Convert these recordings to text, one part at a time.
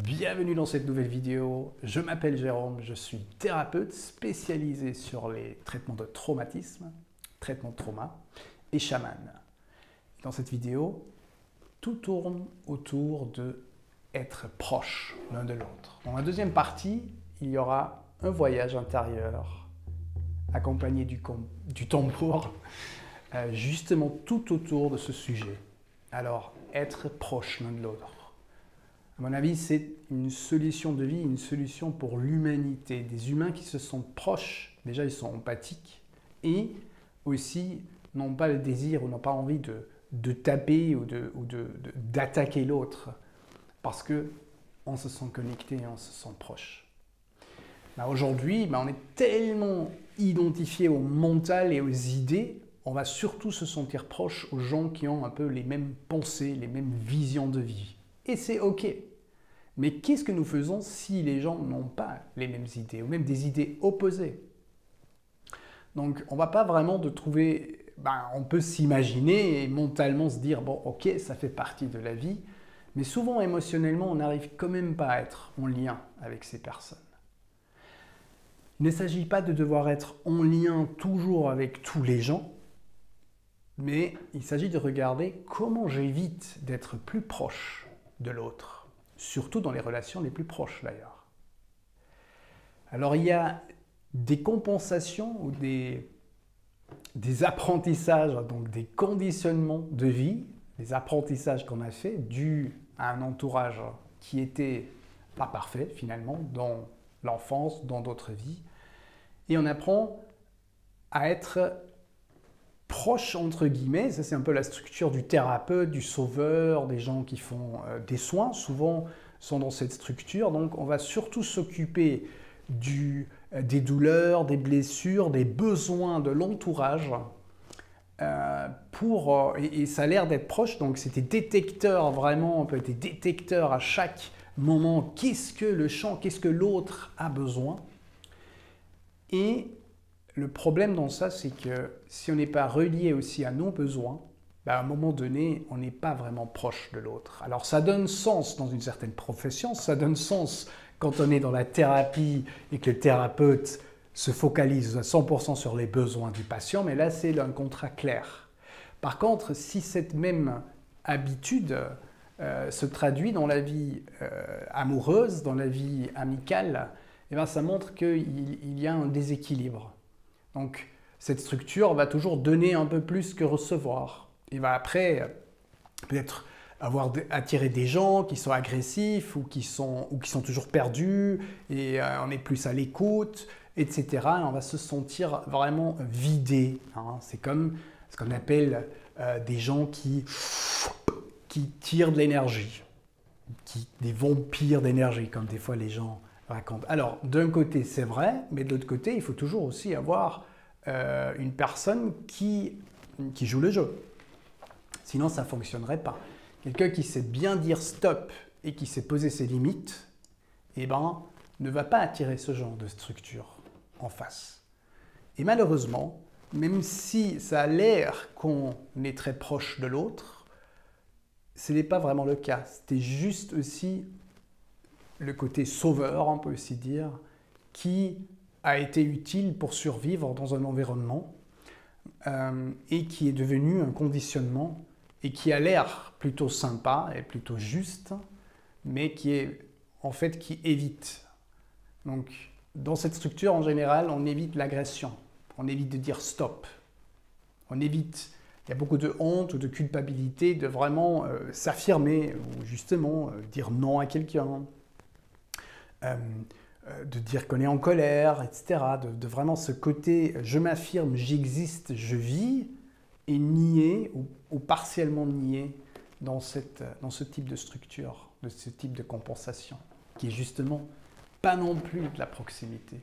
Bienvenue dans cette nouvelle vidéo. Je m'appelle Jérôme, je suis thérapeute spécialisé sur les traitements de traumatisme, traitement de trauma et chaman. Dans cette vidéo, tout tourne autour de être proche l'un de l'autre. Dans la deuxième partie, il y aura un voyage intérieur accompagné du tambour, justement tout autour de ce sujet. Alors, être proche l'un de l'autre. À mon avis, c'est une solution de vie, une solution pour l'humanité. Des humains qui se sentent proches, déjà ils sont empathiques, et aussi n'ont pas le désir ou n'ont pas envie de taper ou d'attaquer l'autre, parce qu'on se sent connecté et on se sent proche. Aujourd'hui, on est tellement identifié au mental et aux idées, on va surtout se sentir proche aux gens qui ont un peu les mêmes pensées, les mêmes visions de vie. Et c'est OK. Mais qu'est-ce que nous faisons si les gens n'ont pas les mêmes idées, ou même des idées opposées? Donc, on ne va pas vraiment trouver... on peut s'imaginer et mentalement se dire, bon, OK, ça fait partie de la vie, mais souvent, émotionnellement, on n'arrive quand même pas à être en lien avec ces personnes. Il ne s'agit pas de devoir être en lien toujours avec tous les gens, mais il s'agit de regarder comment j'évite d'être plus proche de l'autre, surtout dans les relations les plus proches d'ailleurs. Alors il y a des compensations ou des apprentissages, donc des conditionnements de vie, des apprentissages qu'on a fait dus à un entourage qui était pas parfait finalement dans l'enfance, dans d'autres vies, et on apprend à être proche, entre guillemets, ça c'est un peu la structure du thérapeute, du sauveur, des gens qui font des soins, souvent sont dans cette structure, donc on va surtout s'occuper des douleurs, des blessures, des besoins de l'entourage, et ça a l'air d'être proche, donc c'est des détecteurs vraiment, on peut être des détecteurs à chaque moment, qu'est-ce que l'autre a besoin, et le problème dans ça, c'est que si on n'est pas relié aussi à nos besoins, à un moment donné, on n'est pas vraiment proche de l'autre. Alors ça donne sens dans une certaine profession, ça donne sens quand on est dans la thérapie et que le thérapeute se focalise à 100% sur les besoins du patient, mais là c'est un contrat clair. Par contre, si cette même habitude se traduit dans la vie amoureuse, dans la vie amicale, ça montre qu'il y a un déséquilibre. Donc, cette structure va toujours donner un peu plus que recevoir. Et va après, peut-être attirer des gens qui sont agressifs ou qui sont toujours perdus, et on est plus à l'écoute, etc. Et on va se sentir vraiment vidé. C'est comme ce qu'on appelle des gens qui tirent de l'énergie, des vampires d'énergie, comme des fois les gens raconte. Alors, d'un côté, c'est vrai, mais de l'autre côté, il faut toujours aussi avoir une personne qui joue le jeu. Sinon, ça ne fonctionnerait pas. Quelqu'un qui sait bien dire stop et qui sait poser ses limites, ne va pas attirer ce genre de structure en face. Et malheureusement, même si ça a l'air qu'on est très proche de l'autre, ce n'est pas vraiment le cas. C'était juste aussi le côté sauveur, on peut aussi dire, qui a été utile pour survivre dans un environnement et qui est devenu un conditionnement et qui a l'air plutôt sympa et plutôt juste, mais qui évite. Donc, dans cette structure, en général, on évite l'agression, on évite de dire stop, il y a beaucoup de honte ou de culpabilité de vraiment s'affirmer ou justement dire non à quelqu'un. De dire qu'on est en colère, etc. De vraiment ce côté « je m'affirme, j'existe, je vis » et nier ou partiellement nier dans ce type de structure, de ce type de compensation, qui est justement pas non plus de la proximité.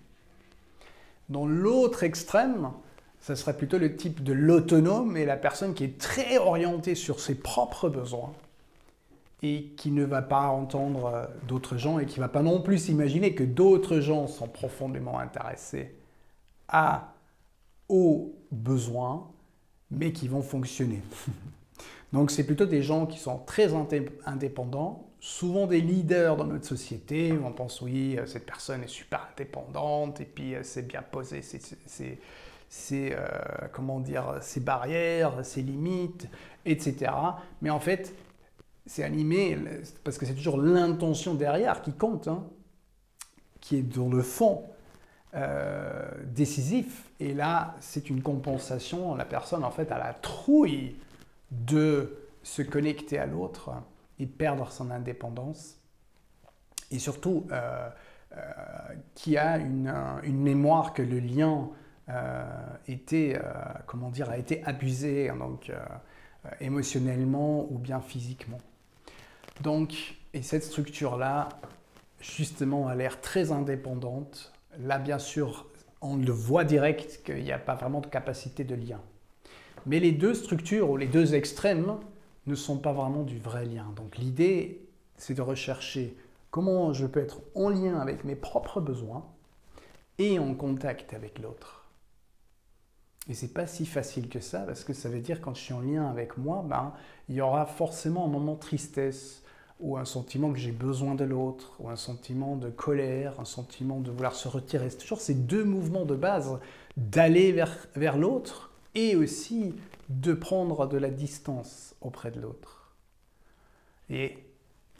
Dans l'autre extrême, ça serait plutôt le type de l'autonome et la personne qui est très orientée sur ses propres besoins, et qui ne va pas entendre d'autres gens et qui ne va pas non plus s'imaginer que d'autres gens sont profondément intéressés aux besoins, mais qui vont fonctionner. Donc c'est plutôt des gens qui sont très indépendants, souvent des leaders dans notre société, où on pense oui, cette personne est super indépendante, et puis c'est bien posé comment dire, ses barrières, ses limites, etc. Mais en fait, c'est animé, parce que c'est toujours l'intention derrière qui compte, hein, qui est dans le fond décisif. Et là, c'est une compensation. La personne, en fait, a la trouille de se connecter à l'autre et perdre son indépendance. Et surtout, qui a une mémoire que le lien comment dire, a été abusé, donc émotionnellement ou bien physiquement. Donc, et cette structure-là, justement, a l'air très indépendante. Là, bien sûr, on le voit direct qu'il n'y a pas vraiment de capacité de lien. Mais les deux structures, ou les deux extrêmes, ne sont pas vraiment du vrai lien. Donc l'idée, c'est de rechercher comment je peux être en lien avec mes propres besoins et en contact avec l'autre. Et c'est pas si facile que ça, parce que ça veut dire quand je suis en lien avec moi, il y aura forcément un moment de tristesse, ou un sentiment que j'ai besoin de l'autre, ou un sentiment de colère, un sentiment de vouloir se retirer. C'est toujours ces deux mouvements de base, d'aller vers l'autre, et aussi de prendre de la distance auprès de l'autre. Et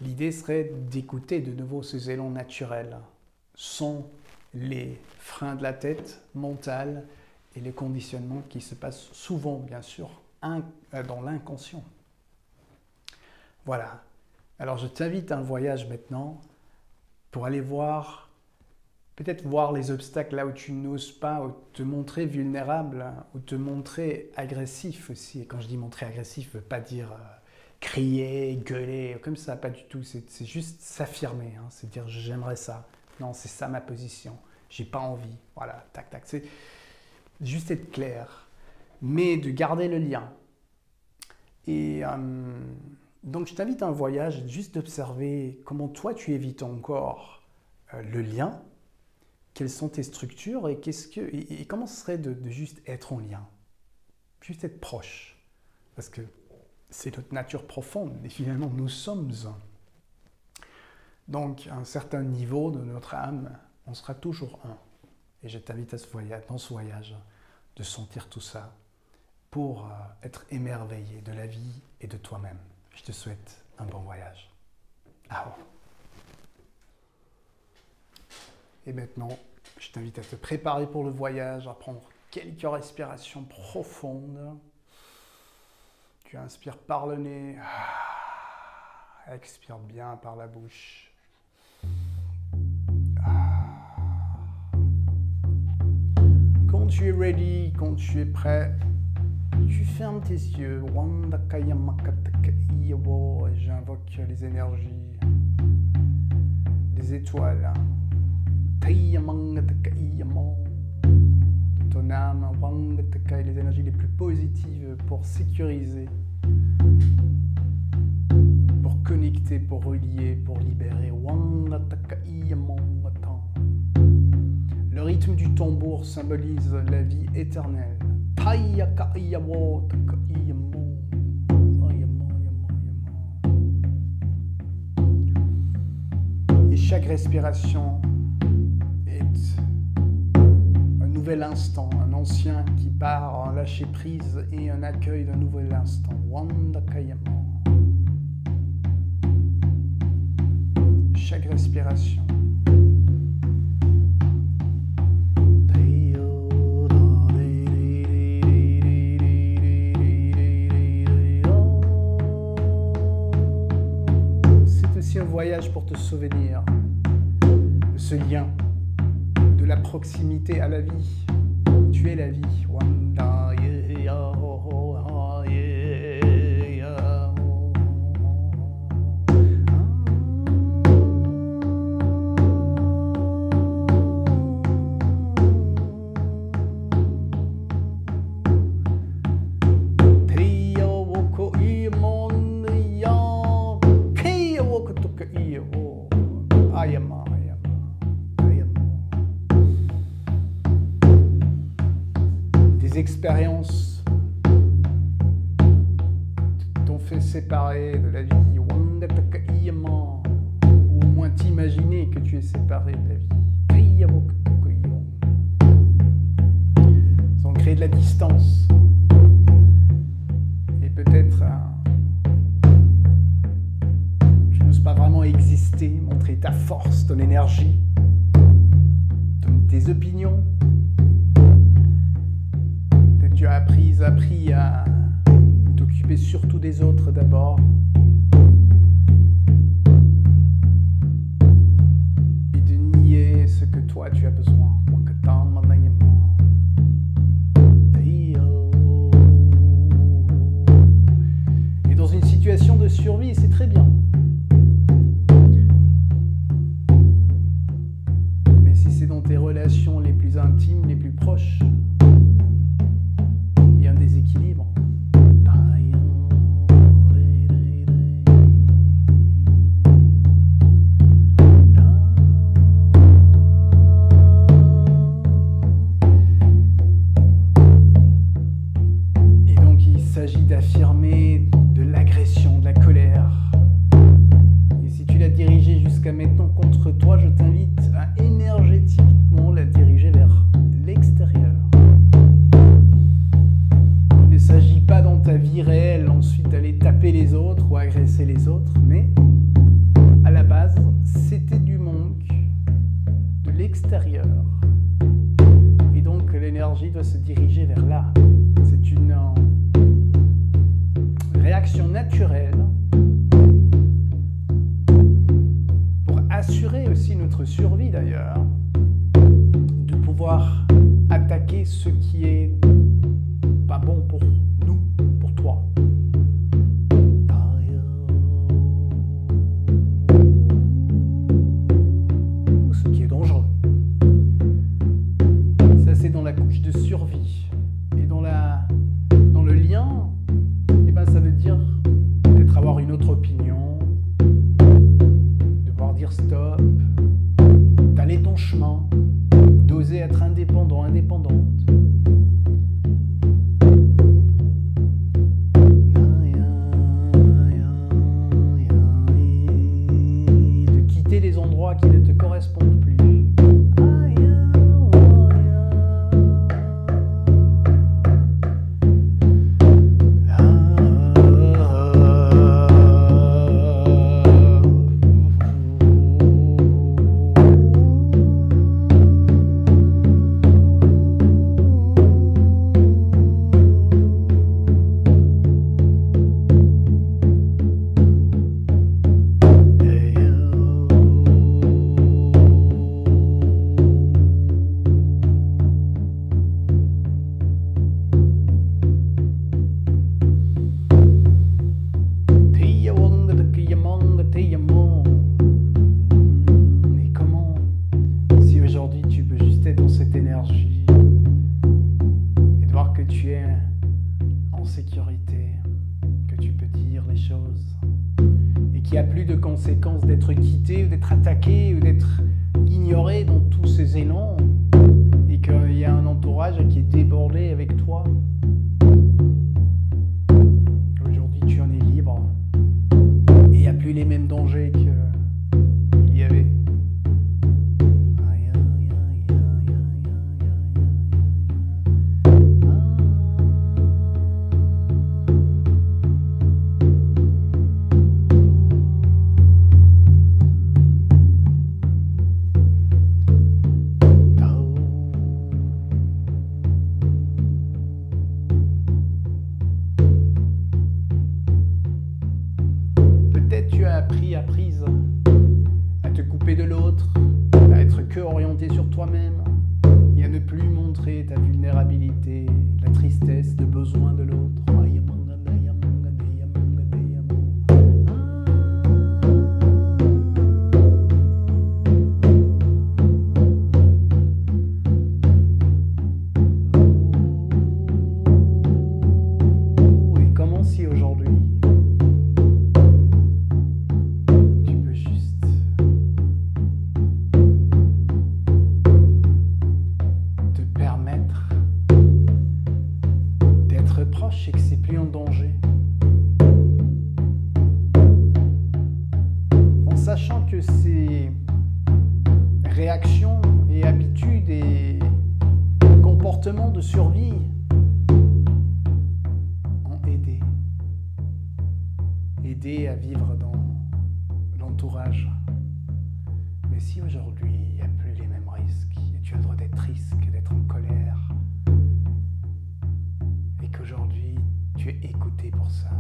l'idée serait d'écouter de nouveau ces élans naturels, sans les freins de la tête mentale et les conditionnements qui se passent souvent, bien sûr, dans l'inconscient. Voilà. Alors je t'invite à un voyage maintenant pour aller voir, peut-être voir les obstacles là où tu n'oses pas, ou te montrer vulnérable, ou te montrer agressif aussi. Et quand je dis montrer agressif, je ne veux pas dire crier, gueuler, comme ça, pas du tout. C'est juste s'affirmer, hein. C'est dire j'aimerais ça. Non, c'est ça ma position. J'ai pas envie. Voilà, tac, tac. C'est juste être clair, mais de garder le lien. Et donc je t'invite à un voyage, juste d'observer comment toi tu évites encore le lien, quelles sont tes structures et comment ce serait de juste être en lien, juste être proche, parce que c'est notre nature profonde et finalement nous sommes un. Donc à un certain niveau de notre âme, on sera toujours un. Et je t'invite dans ce voyage de sentir tout ça pour être émerveillé de la vie et de toi-même. Je te souhaite un bon voyage. Ah. Et maintenant, je t'invite à te préparer pour le voyage, à prendre quelques respirations profondes. Tu inspires par le nez, expire bien par la bouche. Quand tu es ready, quand tu es prêt, tu fermes tes yeux. Et j'invoque les énergies des étoiles de ton âme, les énergies les plus positives pour sécuriser, pour connecter, pour relier, pour libérer. Le rythme du tambour symbolise la vie éternelle. Et chaque respiration est un nouvel instant, un ancien qui part en lâcher prise et un accueil d'un nouvel instant. Chaque respiration. Un voyage pour te souvenir de ce lien, de la proximité à la vie. Tu es la vie. Des expériences t'ont fait séparer de la vie. t'imaginer que tu es séparé de la vie. Ils ont créé de la distance. Et peut-être tu n'oses pas vraiment exister, montrer ta force, ton énergie, tes opinions. Peut-être tu as appris à t'occuper surtout des autres d'abord. Et de nier ce que toi tu as besoin. Et dans une situation de survie, c'est très bien. Mais si c'est dans tes relations les plus intimes, les plus proches, il y a un déséquilibre. Et donc il s'agit d'affirmer de l'agression, de la colère. Et si tu l'as dirigée jusqu'à maintenant contre toi, je t'invite à énergétiquement la diriger vers l'extérieur. Il ne s'agit pas dans ta vie réelle ensuite d'aller taper les autres ou agresser les autres, mais à la base, c'était du manque de l'extérieur. Et donc l'énergie doit se diriger vers là. C'est une réaction naturelle pour assurer aussi notre survie d'ailleurs, de pouvoir attaquer ce qui est pas bon pour nous, pour toi. Ce qui est dangereux. Ça c'est dans la couche de survie. Et dans le lien, eh ben, ça veut dire peut-être avoir une autre opinion, devoir dire stop, d'aller ton chemin, d'oser être indépendant, indépendante. De quitter les endroits qui ne te correspondent plus. Et comment, si aujourd'hui tu peux juste être dans cette énergie et de voir que tu es en sécurité, que tu peux dire les choses et qu'il n'y a plus de conséquences d'être quitté ou d'être attaqué ou d'être ignoré dans tous ces élans et qu'il y a un entourage qui est débordé avec toi. Aujourd'hui tu en es libre et il n'y a plus les mêmes dangers qu'il y avait. Peut-être tu as appris à te couper de l'autre, à être que orienté sur toi-même et à ne plus montrer ta vulnérabilité, la tristesse, le besoin de l'autre. Et comment si aujourd'hui tes réactions et habitudes et comportements de survie ont aidé à vivre dans l'entourage. Mais si aujourd'hui il n'y a plus les mêmes risques, et tu as le droit d'être triste, d'être en colère, et qu'aujourd'hui tu es écouté pour ça,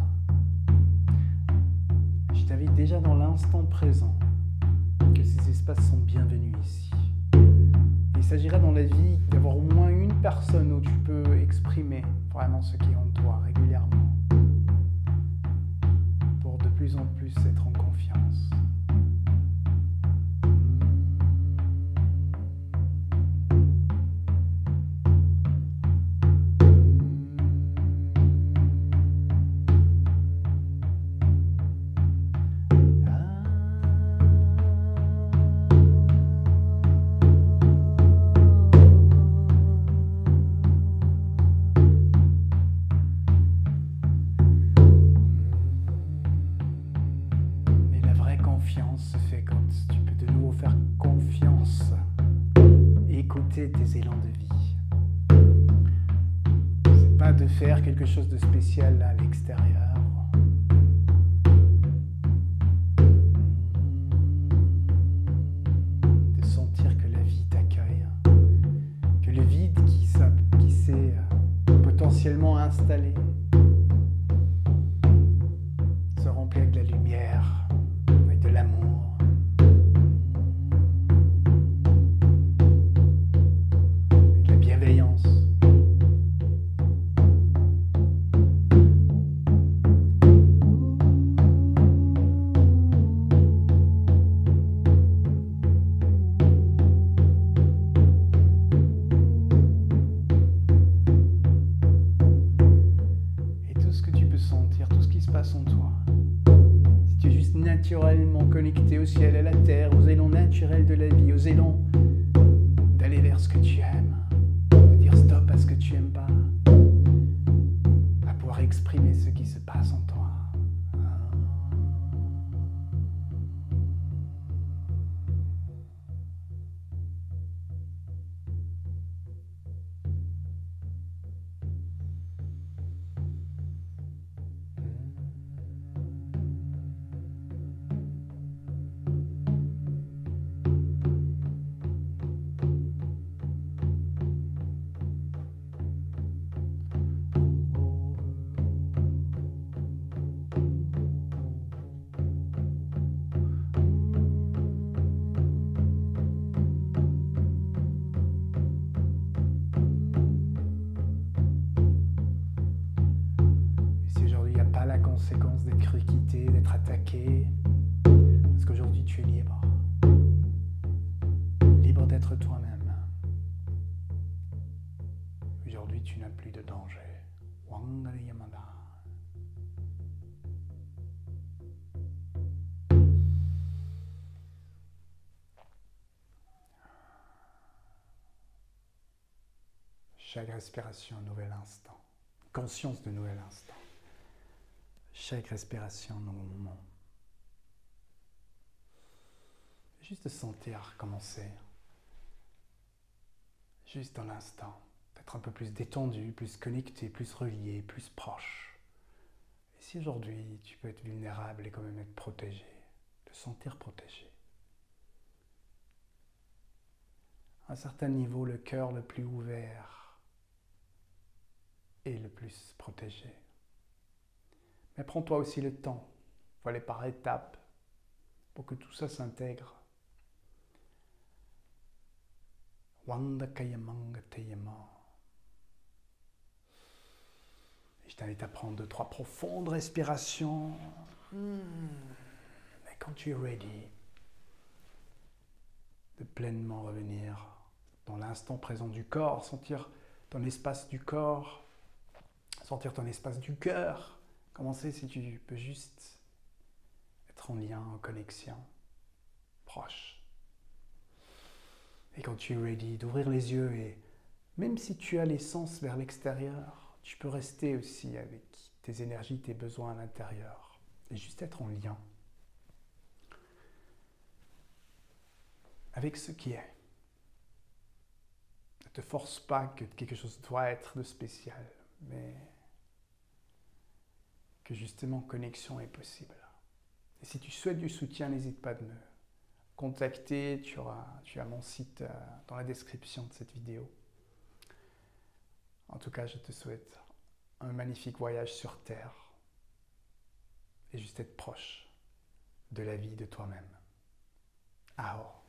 je t'invite déjà dans l'instant présent que ces espaces sont bienvenus ici. Et il s'agira dans la vie d'avoir au moins une personne où tu peux exprimer vraiment ce qui est en toi régulièrement pour de plus en plus être en confiance. Se fait quand tu peux de nouveau faire confiance et écouter tes élans de vie. C'est pas de faire quelque chose de spécial à l'extérieur. De sentir que la vie t'accueille, que le vide qui s'est potentiellement installé se remplit avec de la lumière, de l'amour, avec la bienveillance. Et tout ce que tu peux sentir, tout ce qui se passe en toi, tu es juste naturellement connecté au ciel, à la terre, aux élans naturels de la vie, aux élans d'aller vers ce que tu aimes, de dire stop à ce que tu n'aimes pas, à pouvoir exprimer ce qui se passe en toi. Conséquence d'être cru quitté, d'être attaqué, parce qu'aujourd'hui tu es libre, libre d'être toi-même. Aujourd'hui tu n'as plus de danger. Chaque respiration, un nouvel instant, conscience de nouvel instant. Chaque respiration, un nouveau moment. Juste de sentir commencer. Juste dans l'instant. D'être un peu plus détendu, plus connecté, plus relié, plus proche. Et si aujourd'hui tu peux être vulnérable et quand même être protégé, te sentir protégé. À un certain niveau, le cœur le plus ouvert est le plus protégé. Mais prends-toi aussi le temps, il faut aller par étapes pour que tout ça s'intègre. Et je t'invite à prendre 2-3 profondes respirations. Et quand tu es ready, de pleinement revenir dans l'instant présent du corps, sentir ton espace du corps, sentir ton espace du cœur. Commencer si tu peux juste être en lien, en connexion, proche. Et quand tu es ready, d'ouvrir les yeux et même si tu as les sens vers l'extérieur, tu peux rester aussi avec tes énergies, tes besoins à l'intérieur et juste être en lien. avec ce qui est. Ne te force pas que quelque chose doit être de spécial, mais que justement connexion est possible. Et si tu souhaites du soutien, n'hésite pas de me contacter. Tu as mon site dans la description de cette vidéo. En tout cas, je te souhaite un magnifique voyage sur Terre et juste être proche de la vie de toi-même. Ahora.